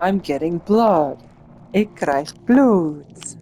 I'm getting blood. Ik krijg bloed.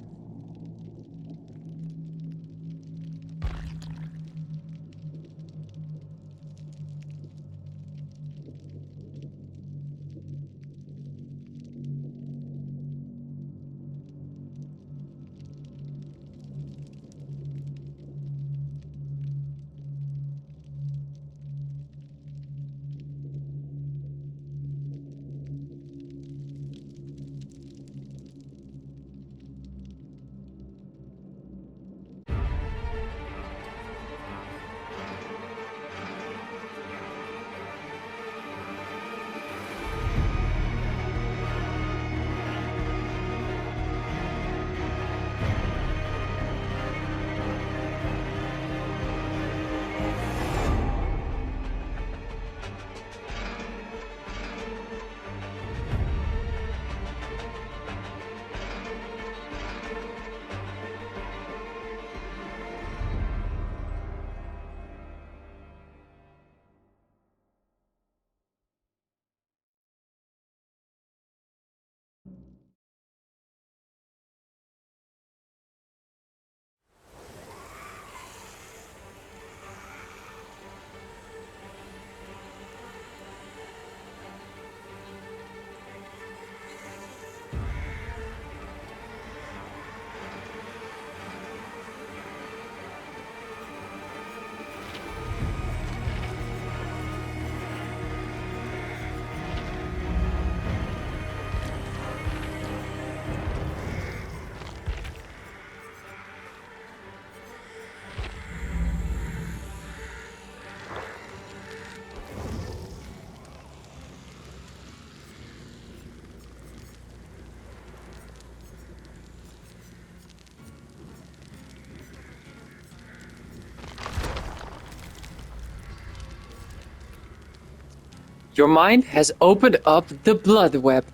Your mind has opened up the blood web.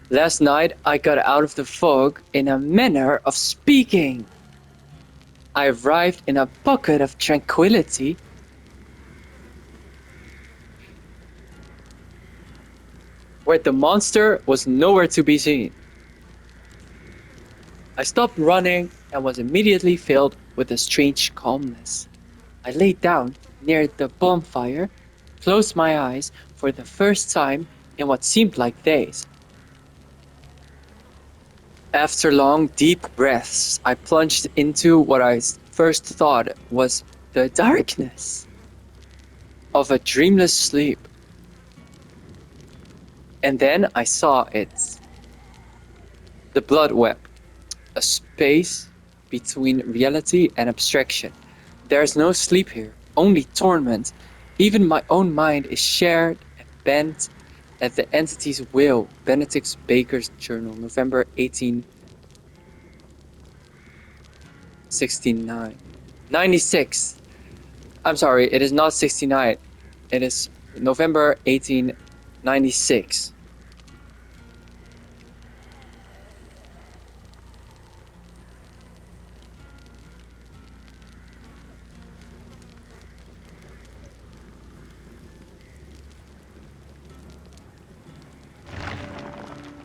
Last night I got out of the fog in a manner of speaking. I arrived in a pocket of tranquility where the monster was nowhere to be seen. I stopped running and was immediately filled with a strange calmness. I lay down near the bonfire, closed my eyes for the first time in what seemed like days. After long, deep breaths, I plunged into what I first thought was the darkness of a dreamless sleep. And then I saw it. The blood web, a space between reality and abstraction. There's no sleep here, only torment. Even my own mind is shared and bent at the entity's will. Benedict Baker's Journal, November 1869. 96. I'm sorry, it is not 69. It is November 1896.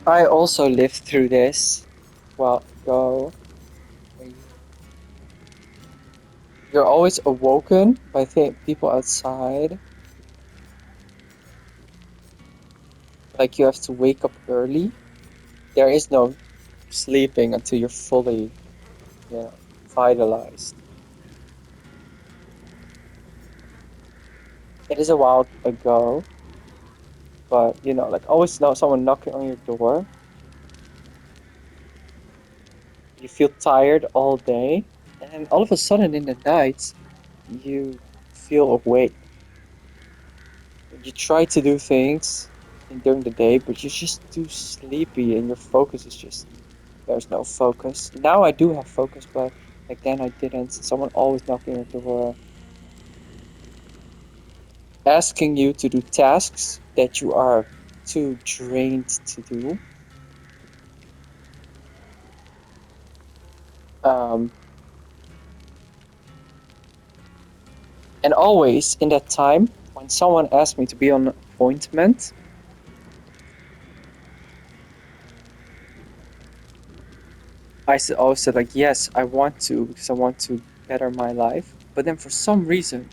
I also lived through this. Well, go. You're always awoken by people outside. Like you have to wake up early. There is no sleeping until you're fully, vitalized. It is a while ago, but like always know someone knocking on your door. You feel tired all day, and all of a sudden in the night, you feel awake. You try to do things during the day, but you're just too sleepy, and your focus is just there's no focus. Now I do have focus, but back then I didn't. Someone always knocking at the door, asking you to do tasks that you are too drained to do. Um, and always in that time, when someone asked me to be on appointment, always said like, yes, I want to because I want to better my life. But then for some reason,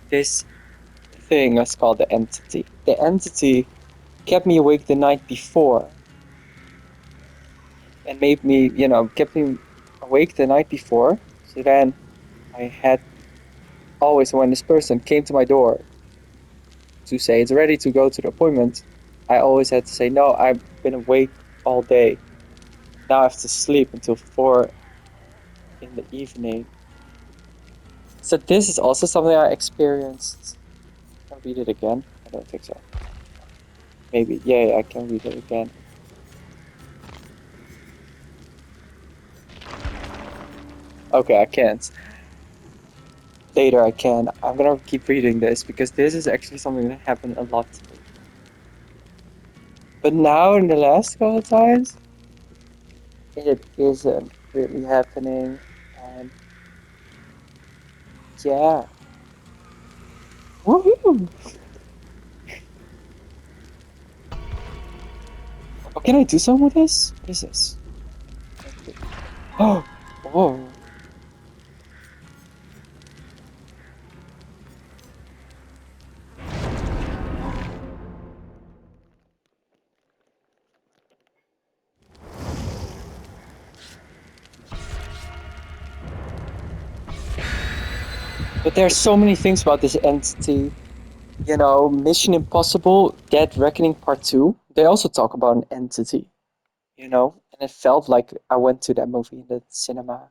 this thing, let's call it the entity kept me awake the night before and made me, kept me awake the night before. So then I had always, when this person came to my door to say it's ready to go to the appointment, I always had to say, no, I've been awake all day. Now I have to sleep until 4 in the evening. So this is also something I experienced. Can I read it again? I don't think so. Maybe. Yeah, I can read it again. Okay, I can't. Later I can. I'm gonna keep reading this because this is actually something that happened a lot to me. But now in the last couple of times, it isn't really happening. And yeah. Woohoo! Oh, can I do something with this? What is this? Oh, oh. But there's so many things about this entity. Mission Impossible, Dead Reckoning Part 2, they also talk about an entity, and it felt like I went to that movie in the cinema.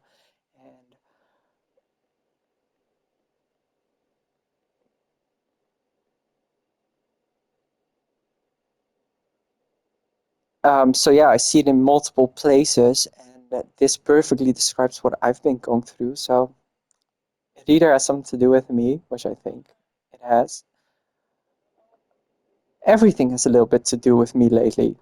And so yeah, I see it in multiple places, and this perfectly describes what I've been going through. So it either has something to do with me, which I think it has. Everything has a little bit to do with me lately.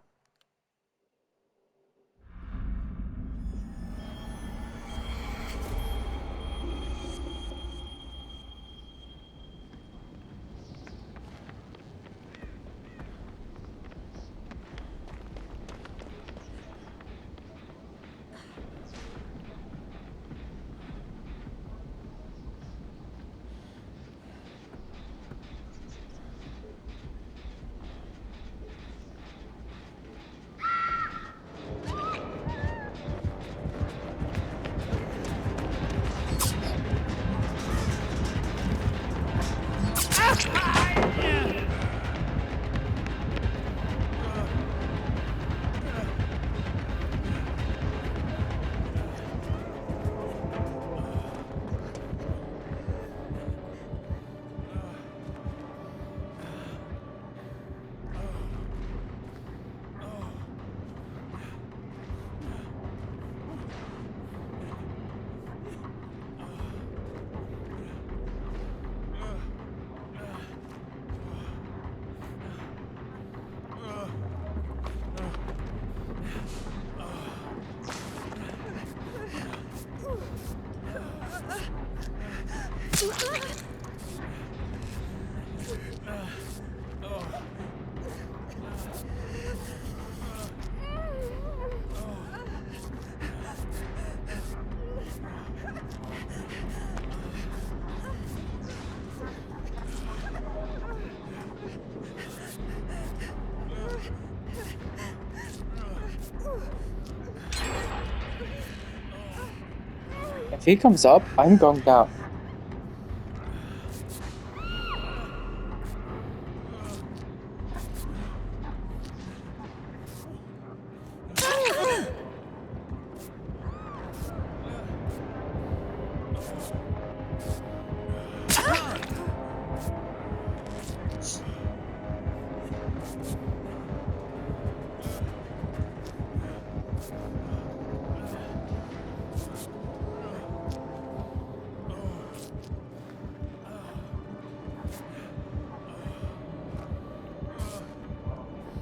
If he comes up, I'm going down.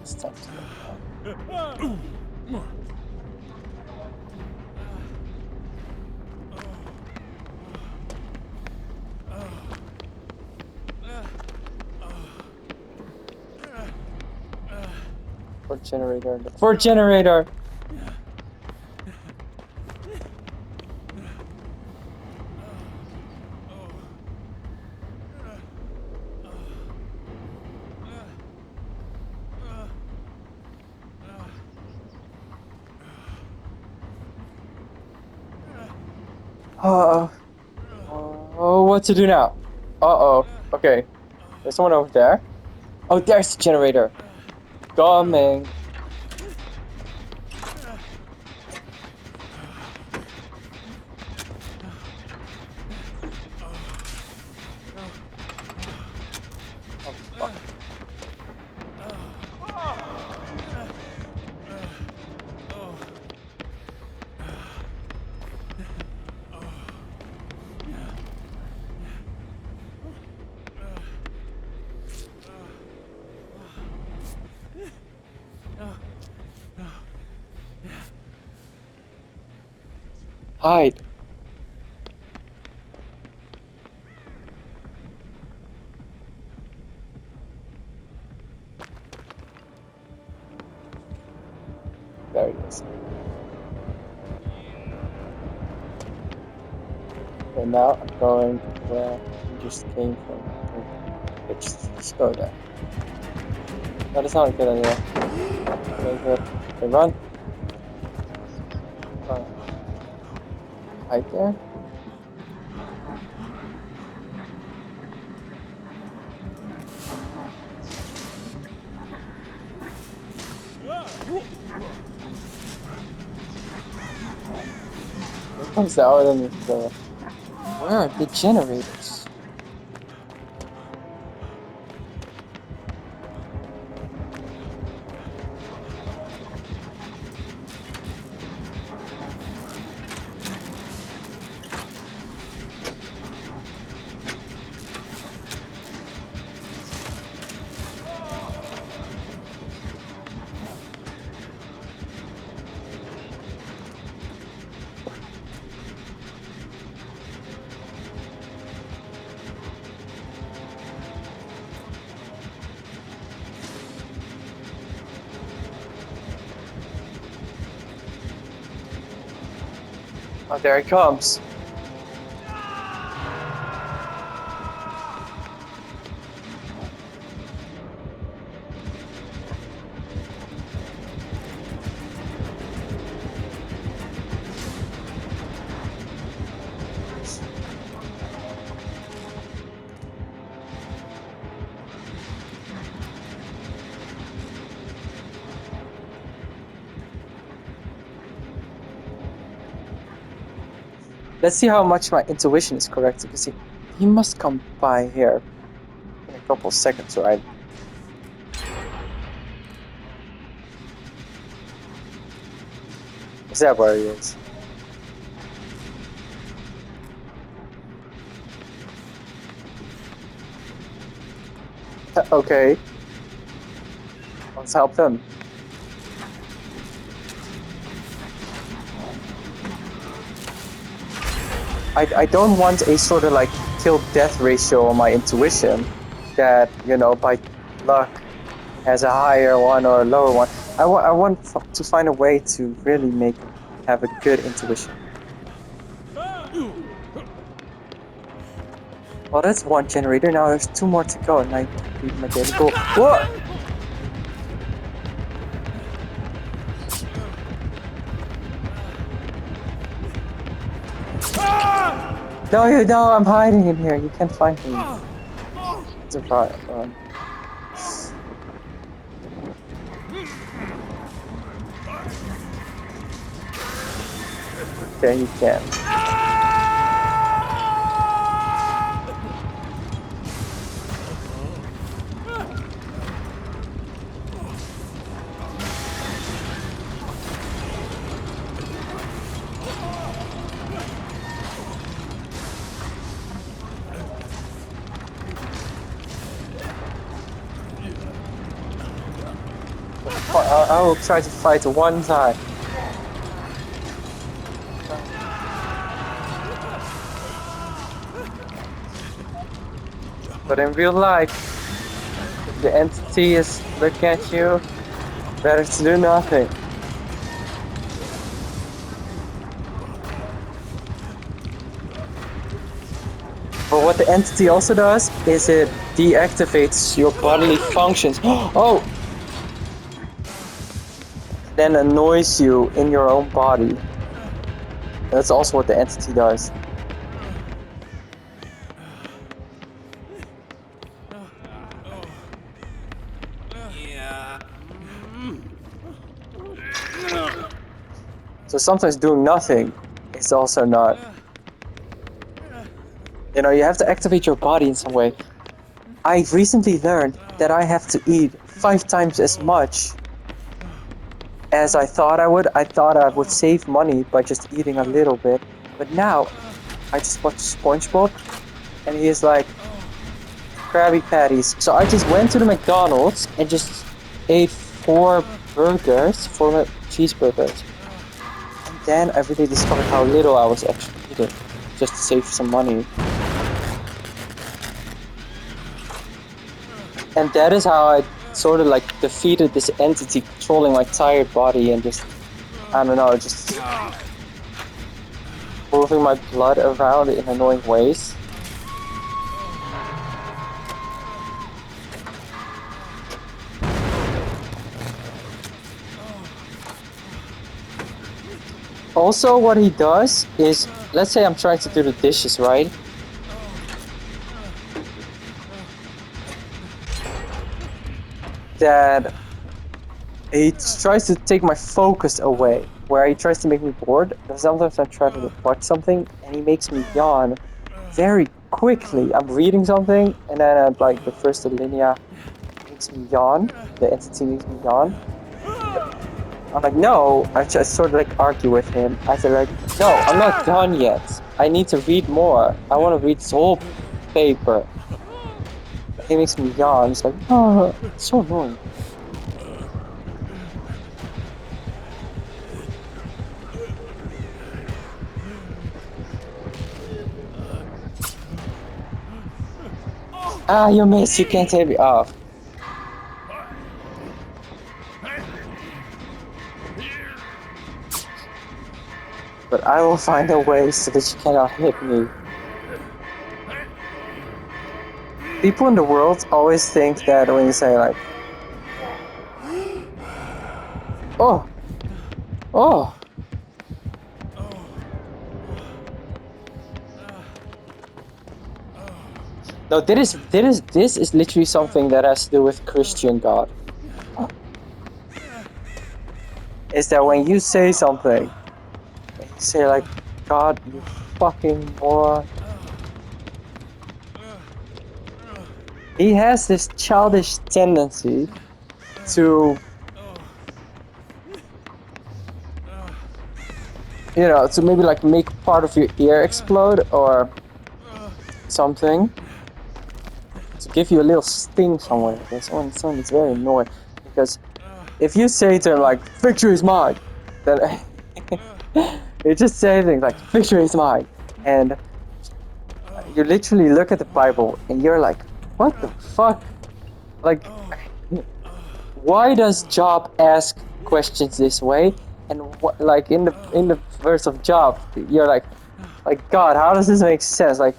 It's time to go down. For generator. For generator! Uh, oh, what to do now? Uh-oh. Okay. There's someone over there. Oh, there's the generator. Coming. Oh, fuck. Hide. There it is. Okay, now I'm going where we just came from. Okay, just go there. That is not a good idea. Okay, good. Okay, run. Run. Hide there. Here comes the other. Where are the generators? Oh, there he comes. Let's see how much my intuition is correct, because he must come by here in a couple seconds, right? Is that where he is? Okay. Let's help them. I don't want a sort of like kill-death ratio on my intuition that, you know, by luck has a higher one or a lower one. I want to find a way to really have a good intuition. Well, that's one generator. Now there's two more to go, and I beat my daily goal. Whoa! No, I'm hiding in here. You can't find me. It's a problem. Okay, you can. I will try to fight one time. But in real life, if the entity is looking at you, better to do nothing. But what the entity also does is it deactivates your bodily functions. Oh! Then annoys you in your own body. That's also what the entity does. So sometimes doing nothing is also not. You know, you have to activate your body in some way. I recently learned that I have to eat 5 times as much as I thought I would. I thought I would save money by just eating a little bit. But now, I just watched SpongeBob, and he is like, Krabby Patties. So I just went to the McDonald's and just ate 4 burgers, 4 cheeseburgers. And then I really discovered how little I was actually eating, just to save some money. And that is how I sort of like defeated this entity controlling my tired body and just, I don't know, just moving my blood around in annoying ways. Also, what he does is, let's say I'm trying to do the dishes, right? That he tries to take my focus away, where he tries to make me bored. Sometimes I try to watch something, and he makes me yawn very quickly. I'm reading something, and then I'm like, the first alinea makes me yawn. The entity makes me yawn. I'm like, no. I just sort of like argue with him. I said like, no, I'm not done yet. I need to read more. I want to read this whole paper. He makes me yawn. It's like, oh, it's so annoying. Ah, you missed. You can't take me off. But I will find a way so that you cannot hit me. People in the world always think that when you say like, oh, oh. No, this is literally something that has to do with Christian God. Is that when you say something, and you say like, God, you fucking moron. He has this childish tendency to, you know, to maybe like make part of your ear explode or something. To give you a little sting somewhere. That's when someone's very annoying. Because if you say to him like, victory is mine, then you just say things like, victory is mine. And you literally look at the Bible and you're like, what the fuck? Like, why does Job ask questions this way? And like in the verse of Job, you're like God, how does this make sense? Like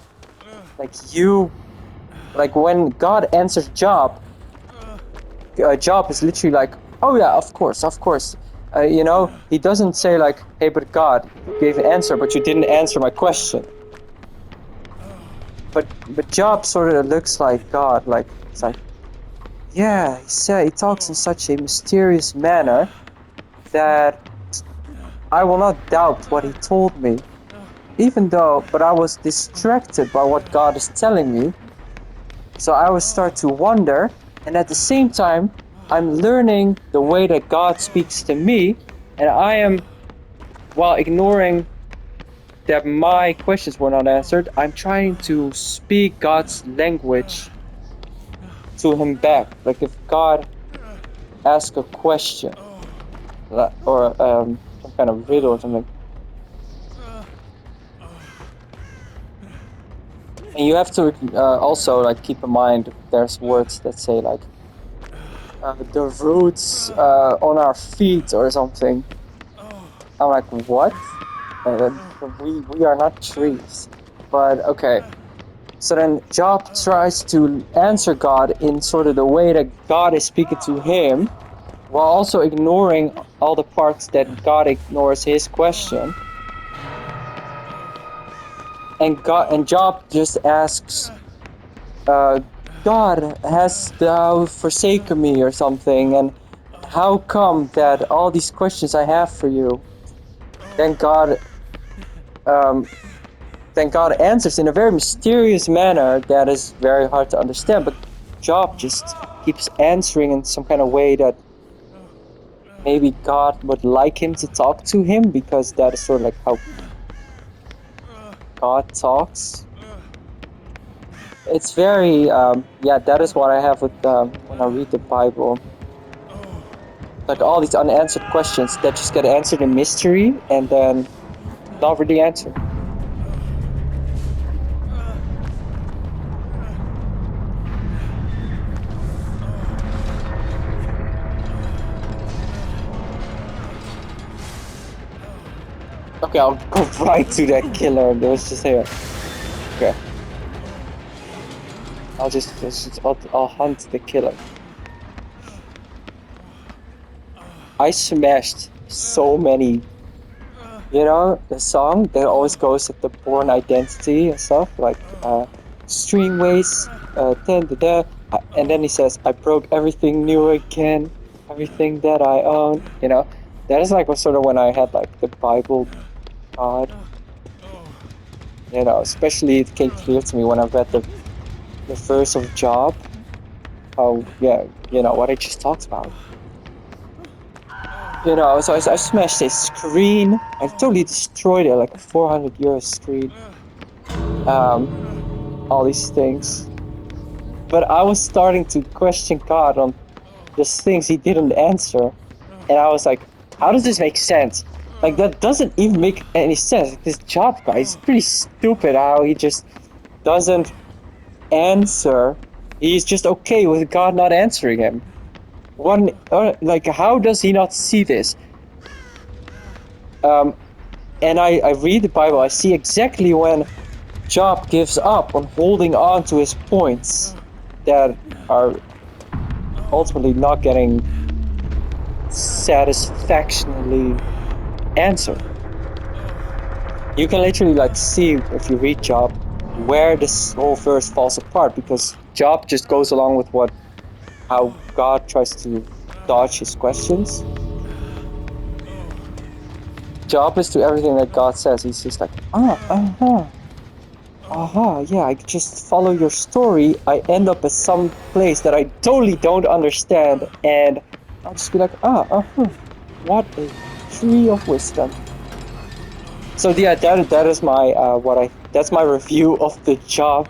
you, like when God answers Job, Job is literally like, oh yeah, of course. You know, he doesn't say like, hey, but God, you gave an answer, but you didn't answer my question. But Job sort of looks like God, like it's like, yeah, he talks in such a mysterious manner that I will not doubt what he told me, but I was distracted by what God is telling me. So I would start to wonder, and at the same time, I'm learning the way that God speaks to me, and I am, while ignoring that my questions were not answered, I'm trying to speak God's language to him back. Like if God asks a question, or some kind of riddle or something. And you have to also like keep in mind there's words that say like the roots on our feet or something. I'm like, what? We are not trees. But okay. So then Job tries to answer God in sort of the way that God is speaking to him, while also ignoring all the parts that God ignores his question. And Job just asks, God, hast thou forsaken me or something? And how come that all these questions I have for you then um, God answers in a very mysterious manner that is very hard to understand. But Job just keeps answering in some kind of way that maybe God would like him to talk to him, because that is sort of like how God talks. It's very yeah. That is what I have with when I read the Bible. Like all these unanswered questions that just get answered in mystery and then not really answered. Okay, I'll go right to that killer. Let's just say, okay, I'll hunt the killer. I smashed so many. You know, the song that always goes with the Born Identity and stuff, like Streamways, da, da, da. And then he says, I broke everything new again, everything that I own. You know, that is like sort of when I had like the Bible God. You know, especially it came clear to me when I read the verse of Job. How, yeah, you know, what I just talked about. You know, so I smashed a screen. I totally destroyed it, like a 400 euro screen. Um, all these things. But I was starting to question God on the things he didn't answer. And I was like, how does this make sense? Like, that doesn't even make any sense. Like, this Job guy is pretty stupid how he just doesn't answer. He's just okay with God not answering him. Like, how does he not see this? Um, and I read the Bible, I see exactly when Job gives up on holding on to his points that are ultimately not getting satisfactionally answered. You can literally like see if you read Job where this whole verse falls apart, because Job just goes along with what how God tries to dodge his questions. Job is to everything that God says. He's just like, yeah, I just follow your story. I end up at some place that I totally don't understand, and I'll just be like, what a tree of wisdom. So yeah, that is my that's my review of the Job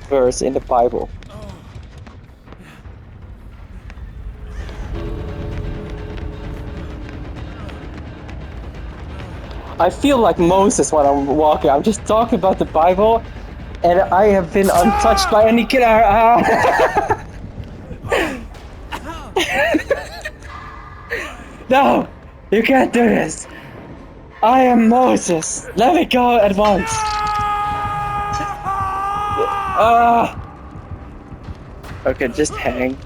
verse in the Bible. I feel like Moses when I'm walking. I'm just talking about the Bible, and I have been untouched by any killer. No, you can't do this. I am Moses. Let me go at once. Ah. Okay, just hang.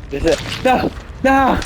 No, no.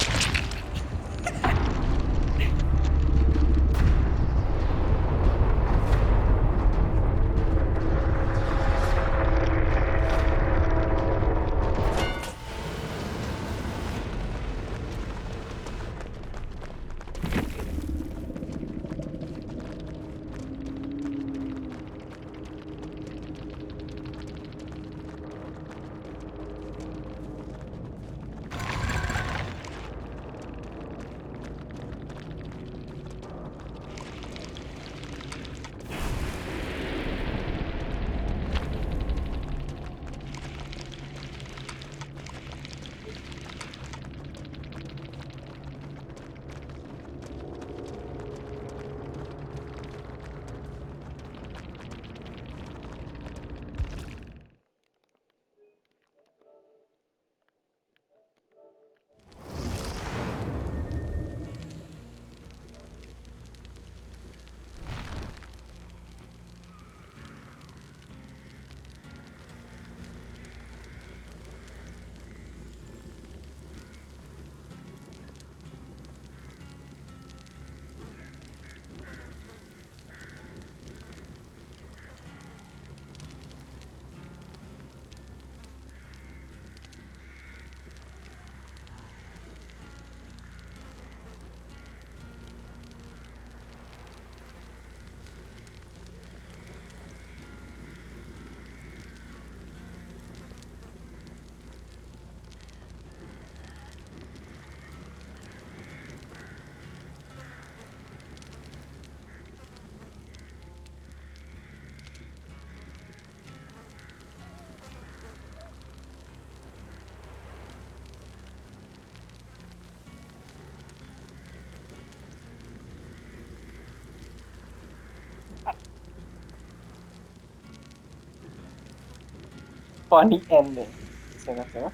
funny ending. Say that too.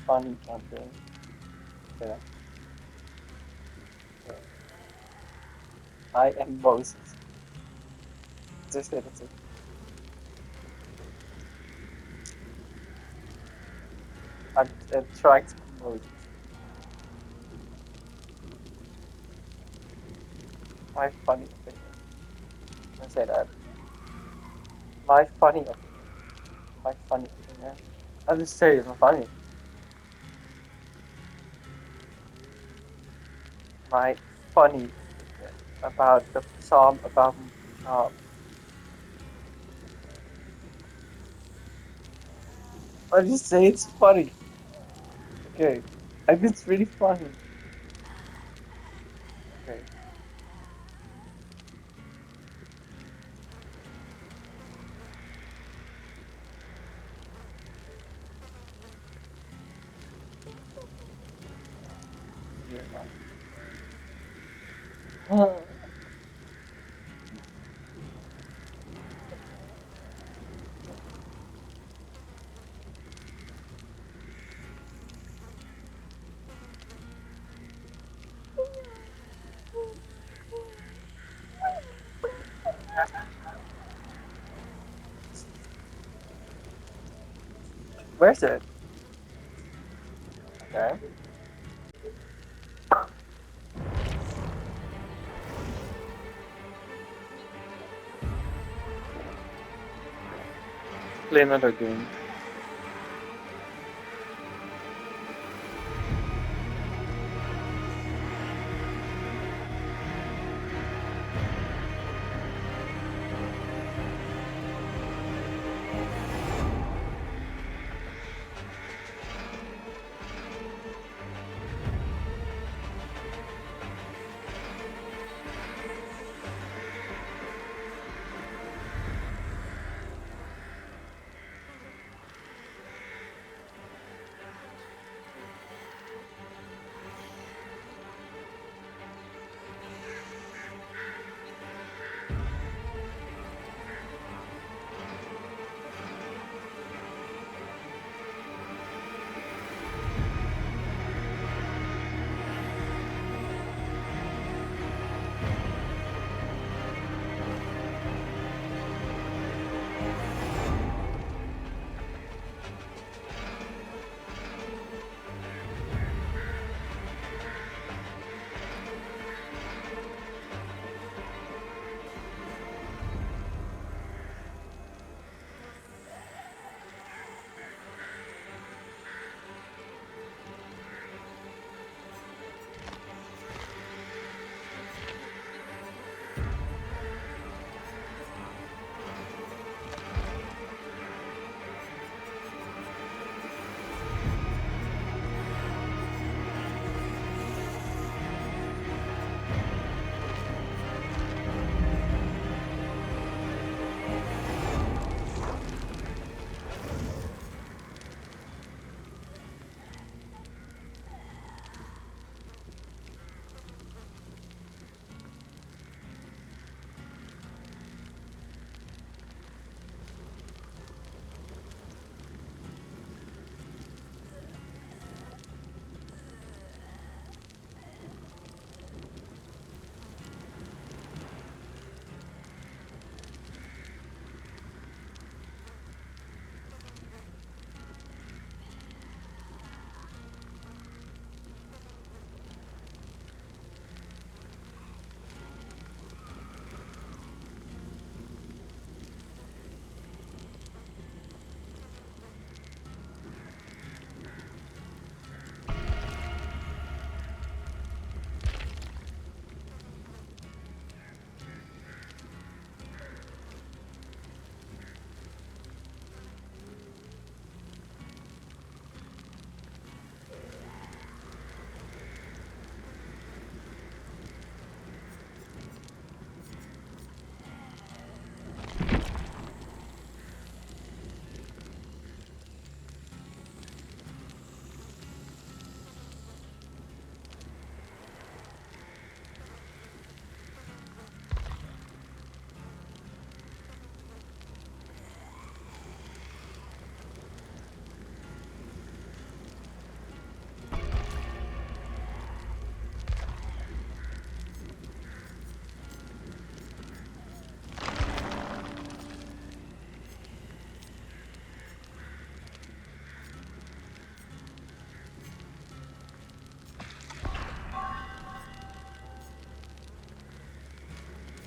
Funny ending. Say that. Yeah. I am Moses. Just say that too. I'm trying to be Moses. My funny opinion. Let's say that. My funny opinion. My funny opinion. I'm just saying it's funny. My funny opinion about the psalm about I just say it's funny. Okay. I think it's really funny. Okay. You're not. Where's it? Okay. Play another game.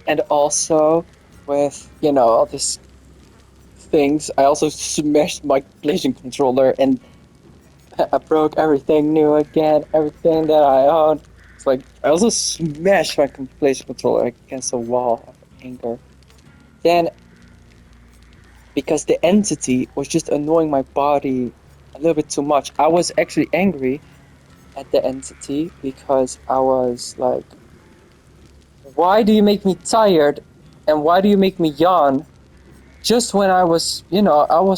And also with, all these things, I also smashed my PlayStation controller and I broke everything new again, everything that I own. It's like I also smashed my PlayStation controller against a wall of anger. Then, because the entity was just annoying my body a little bit too much, I was actually angry at the entity because I was like, why do you make me tired and why do you make me yawn just when I was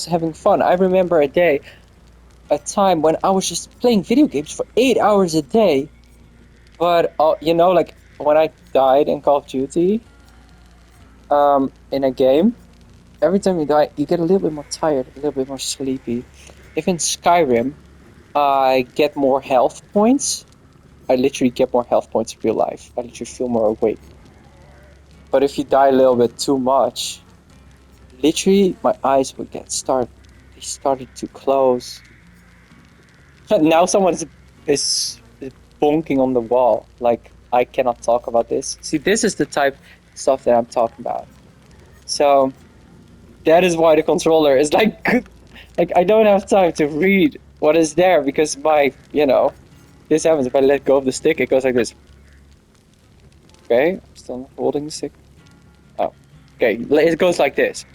having fun? I remember a time when I was just playing video games for 8 hours a day. But like when I died in Call of Duty, in a game, every time you die, you get a little bit more tired, a little bit more sleepy. If in Skyrim, I get more health points, I literally get more health points in real life. I literally feel more awake. But if you die a little bit too much, literally my eyes would they started to close. Now someone is bonking on the wall. Like, I cannot talk about this. See, this is the type of stuff that I'm talking about. So that is why the controller is like, like I don't have time to read what is there because this happens if I let go of the stick, it goes like this. Okay, I'm still not holding the stick. Oh, okay, it goes like this.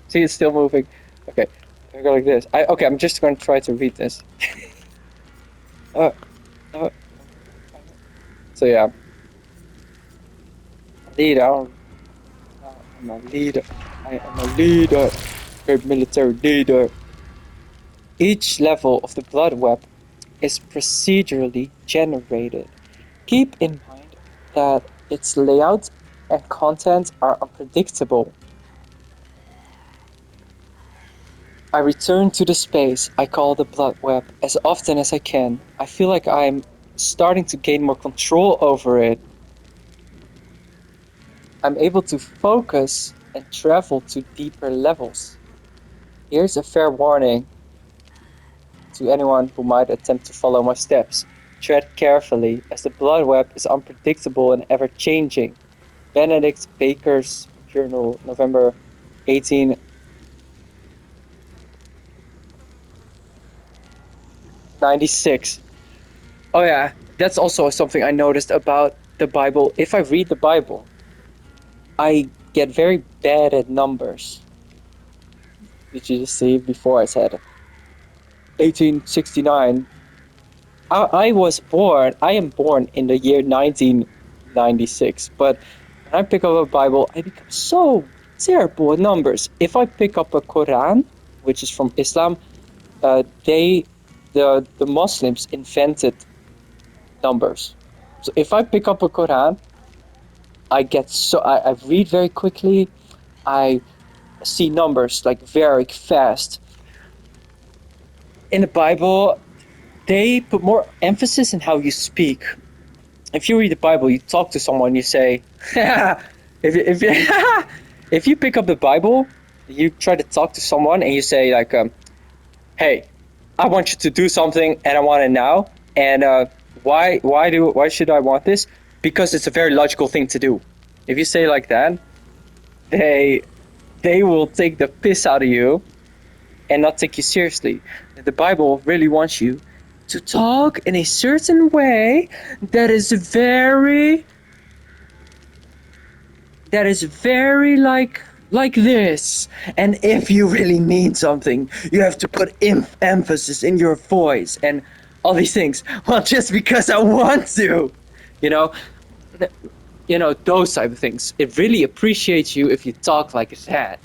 See, it's still moving. Okay, I go like this. Okay, I'm just going to try to read this. Uh, uh, so yeah, leader. I'm a leader. I am a leader. Great military leader. Each level of the blood web is procedurally generated. Keep in mind that its layout and content are unpredictable. I return to the space I call the blood web as often as I can. I feel like I'm starting to gain more control over it. I'm able to focus and travel to deeper levels. Here's a fair warning to anyone who might attempt to follow my steps. Tread carefully, as the blood web is unpredictable and ever-changing. Benedict Baker's Journal, November 1896. Oh yeah, that's also something I noticed about the Bible. If I read the Bible, I get very bad at numbers. Did you just see before I said 1869? I am born in the year 1996, but when I pick up a Bible, I become so terrible at numbers. If I pick up a Quran, which is from Islam, the Muslims invented numbers. So if I pick up a Quran, I read very quickly. I see numbers like very fast. In the Bible, they put more emphasis in how you speak. If you read the Bible, you talk to someone, you say, if you, if you pick up the Bible, you try to talk to someone and you say like, hey, I want you to do something and I want it now. And why should I want this? Because it's a very logical thing to do. If you say like that, they they will take the piss out of you and not take you seriously. The Bible really wants you to talk in a certain way that is very like this. And if you really mean something, you have to put emphasis in your voice and all these things. Well, just because I want to, you know, those type of things. It really appreciates you if you talk like that.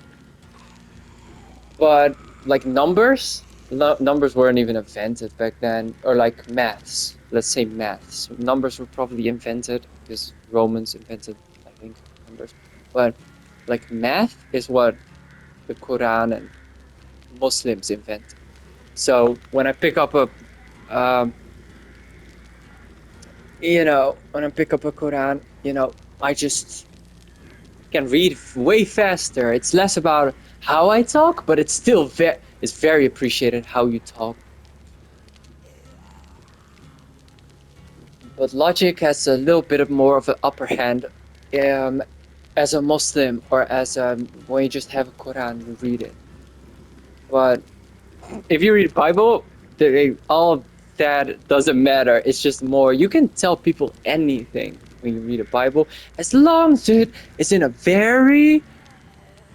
But like numbers weren't even invented back then, or like maths. Let's say maths. Numbers were probably invented because Romans invented, I think, numbers. But like math is what the Quran and Muslims invented. So when I pick up um, when I pick up a Quran, I just can read way faster. It's less about how I talk, but it's very appreciated how you talk. But logic has a little bit of more of an upper hand um, as a Muslim or as when you just have a Quran, you read it. But if you read Bible, all of that doesn't matter. It's just more. You can tell people anything when you read a Bible, as long as it is in a very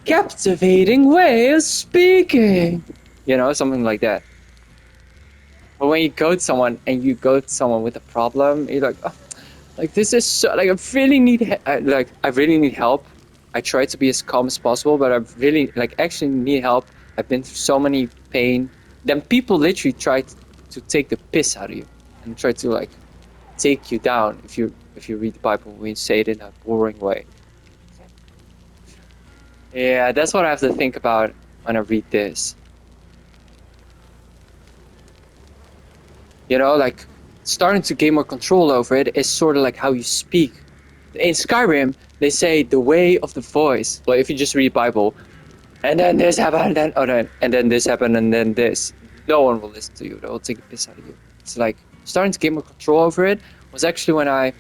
captivating way of speaking. You know, something like that. But when you go to someone and you go to someone with a problem, you're like, oh, like this is so, like I really need I really need help. I try to be as calm as possible, but I really like actually need help. I've been through so many pain. Then people literally try to take the piss out of you and try to like take you down if you read the Bible when you say it in a boring way. Yeah, that's what I have to think about when I read this. You know, like starting to gain more control over it is sort of like how you speak. In Skyrim, they say the way of the voice. Like if you just read Bible, and then this happened, and then this happened, and then this. No one will listen to you. They'll take a piss out of you. It's like starting to gain more control over it was actually when I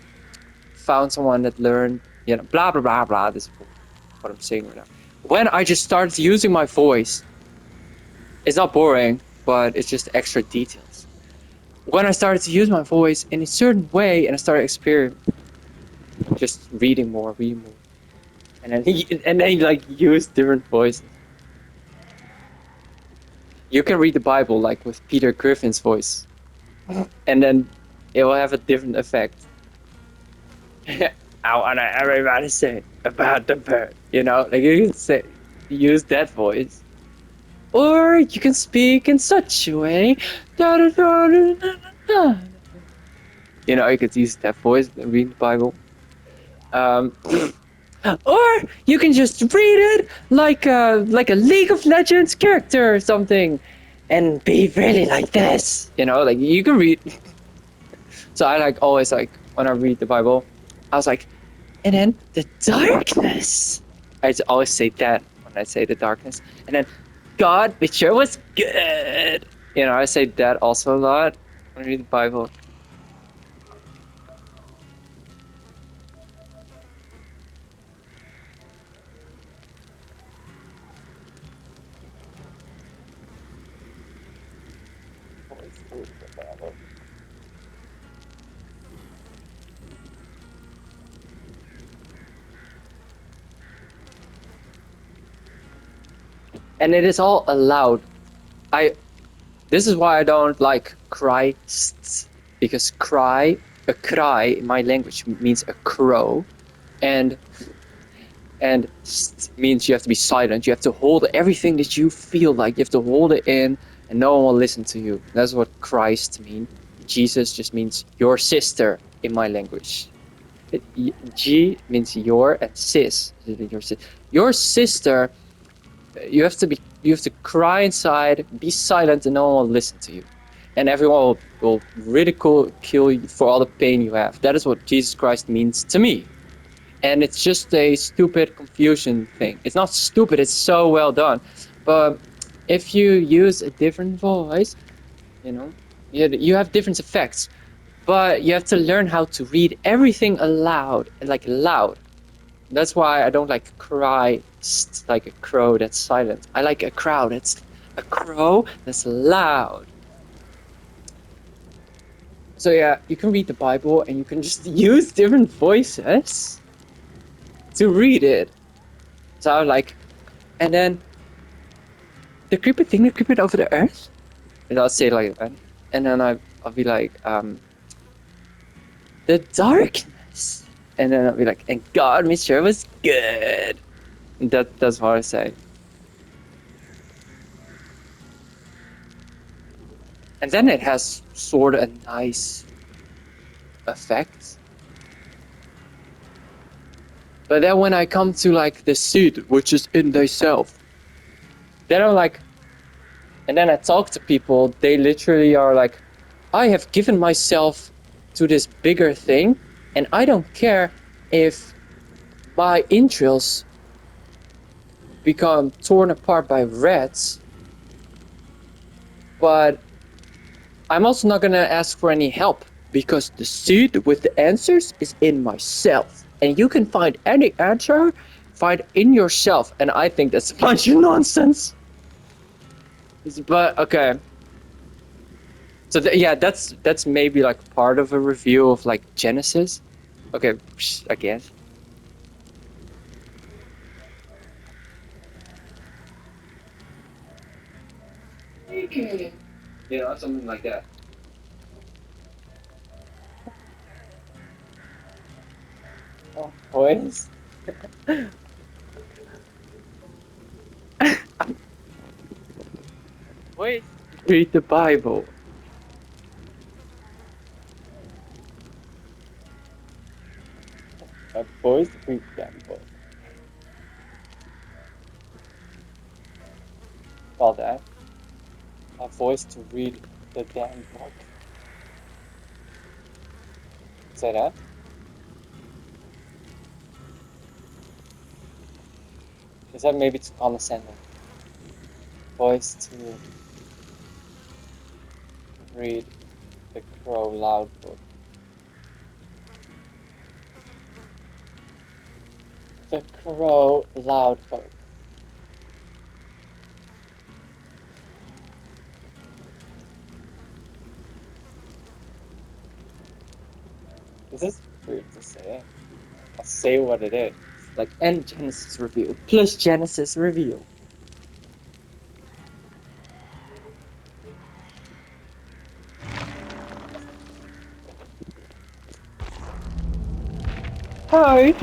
found someone that learned, you know, blah blah blah blah. This is what I'm saying right now. When I just started using my voice, it's not boring, but it's just extra details. When I started to use my voice in a certain way, and I started just reading more, and then he like use different voices. You can read the Bible like with Peter Griffin's voice, and then it will have a different effect. I want everybody say about the bird, you know, like you can say use that voice, or you can speak in such a way. Da, da, da, da, da, da. You know, you could use that voice and read the Bible. Um, or you can just read it like a League of Legends character or something, and be really like this. You know, like you can read. So I like always like when I read the Bible, I was like, and then the darkness. I always say that when I say the darkness, and then God, it sure was good. You know, I say that also a lot when I read the Bible. And it is all allowed. This is why I don't like Christ, because a cry in my language means a crow, and means you have to be silent. You have to hold everything that you feel like. You have to hold it in, and no one will listen to you. That's what Christ means. Jesus just means your sister in my language. G means your, and sis, your sister. You have to cry inside, be silent, and no one will listen to you, and everyone will ridicule you for all the pain you have. That is what Jesus Christ means to me. And it's just a stupid confusion thing. It's not stupid, it's so well done. But if you use a different voice, you know, you have different effects. But you have to learn how to read everything aloud, like loud. That's why I don't like cry like a crow that's silent. I like a crow that's loud. So yeah, you can read the Bible and you can just use different voices to read it. So I like, and then the creepy thing that creeping over the earth, and I'll say it like that, and then I'll be like, the darkness, and then I'll be like, and God, made sure it was good. That's what I say. And then it has sort of a nice effect. But then when I come to like the seed which is in thyself, then I'm like, and then I talk to people, they literally are like, I have given myself to this bigger thing, and I don't care if my entrails become torn apart by rats, but I'm also not gonna ask for any help because the seed with the answers is in myself. and you can find any answer, find in yourself, and I think that's a bunch of nonsense. But okay, so yeah, that's maybe like part of a review of like Genesis. Okay, I guess. You know, something like that. Oh, boys. Wait. Read the Bible. Boys, read that book. Call that a voice to read the damn book. Say that. Is that maybe too condescending? Voice to read the Crow Loud book. The Crow Loud book. This is weird to say. I'll say what it is. Like end Genesis review plus Genesis review. Hi.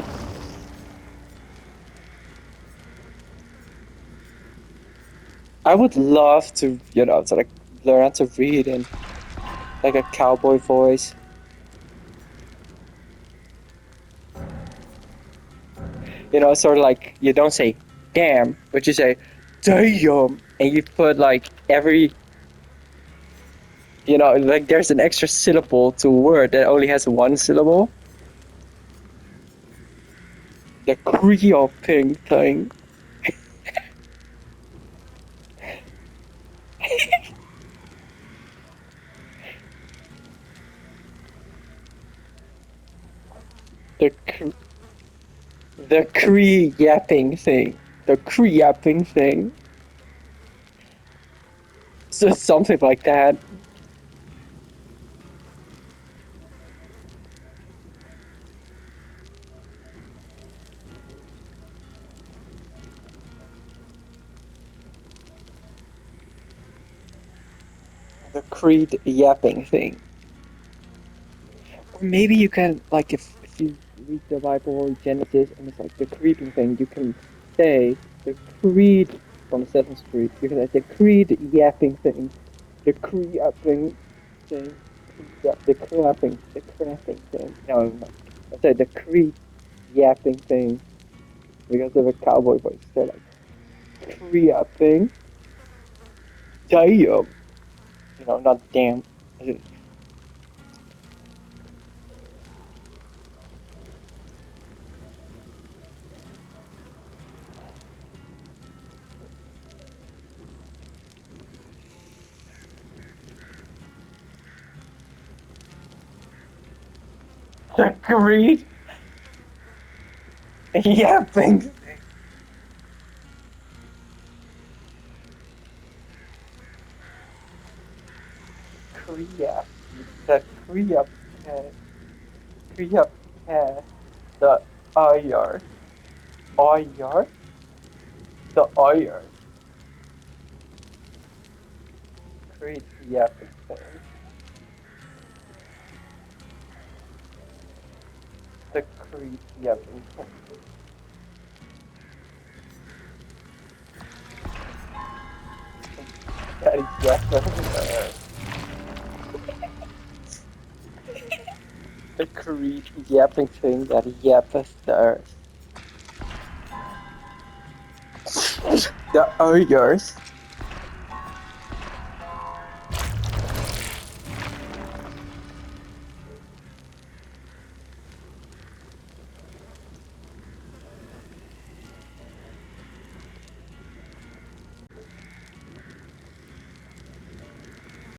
I would love to, to like learn how to read in like a cowboy voice. Sort of like you don't say damn, but you say damn, and you put like like there's an extra syllable to a word that only has one syllable. The creeping thing. The the cree yapping thing. The cree yapping thing. So something like that. The creed yapping thing. Or maybe you can like if you read the Bible or Genesis and it's like the creeping thing, you can say the creed from Sesame Street. You can say the creed yapping thing. The creed yapping thing. The crapping thing. No. I said the creed yapping thing because of a cowboy voice. They're like creed yapping. Damn. Not damn. The creed yapping. Kriya, the Kriya pet, Kriya pet, the Ayar, Ayar, the Ayar, Kriya pet, the Kriya pet. That is yes, the Creed yapping thing that yappeth the earth. The Ayars.